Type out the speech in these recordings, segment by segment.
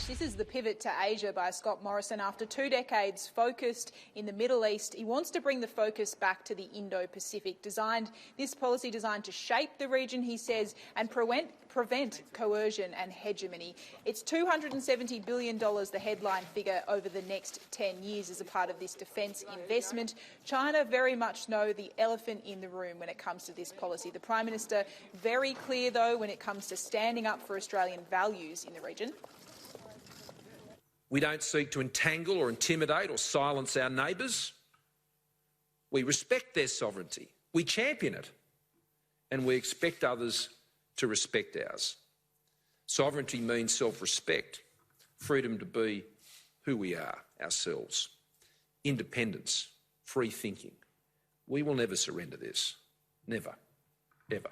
This is the pivot to Asia by Scott Morrison. After 2 decades focused in the Middle East, he wants to bring the focus back to the Indo-Pacific. This policy designed to shape the region, he says, and prevent coercion and hegemony. It's $270 billion, the headline figure, over the next 10 years as a part of this defence investment. China very much know the elephant in the room when it comes to this policy. The Prime Minister very clear, though, when it comes to standing up for Australian values in the region. We don't seek to entangle or intimidate or silence our neighbours. We respect their sovereignty, we champion it, and we expect others to respect ours. Sovereignty means self-respect, freedom to be who we are ourselves, independence, free thinking. We will never surrender this. Never, ever.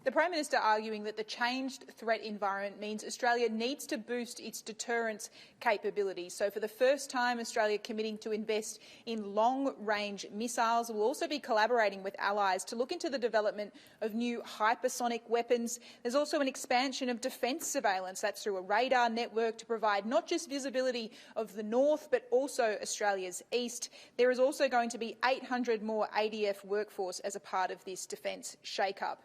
The Prime Minister arguing that the changed threat environment means Australia needs to boost its deterrence capabilities. So for the first time, Australia committing to invest in long-range missiles. We'll also be collaborating with allies to look into the development of new hypersonic weapons. There's also an expansion of defence surveillance. That's through a radar network to provide not just visibility of the north, but also Australia's east. There is also going to be 800 more ADF workforce as a part of this defence shake-up.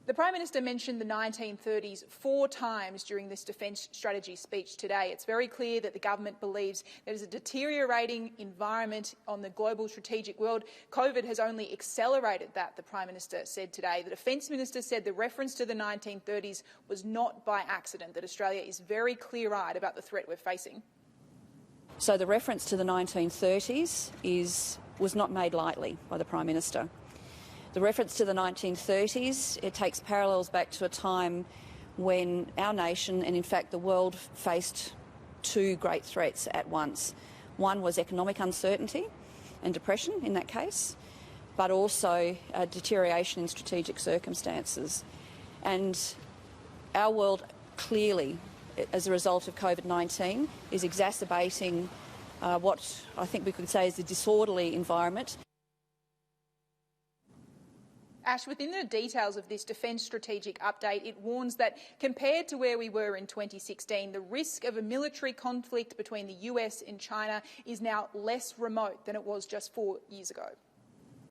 The Prime Minister mentioned the 1930s 4 times during this defence strategy speech today. It's very clear that the government believes there is a deteriorating environment on the global strategic world. COVID has only accelerated that, the Prime Minister said today. The Defence Minister said the reference to the 1930s was not by accident, that Australia is very clear-eyed about the threat we're facing. So the reference to the 1930s was not made lightly by the Prime Minister. The reference to the 1930s, it takes parallels back to a time when our nation and in fact the world faced 2 great threats at once. One was economic uncertainty and depression in that case, but also a deterioration in strategic circumstances. And our world clearly, as a result of COVID-19, is exacerbating what I think we could say is a disorderly environment. Ash, within the details of this Defence Strategic Update, it warns that compared to where we were in 2016, the risk of a military conflict between the US and China is now less remote than it was just 4 years ago.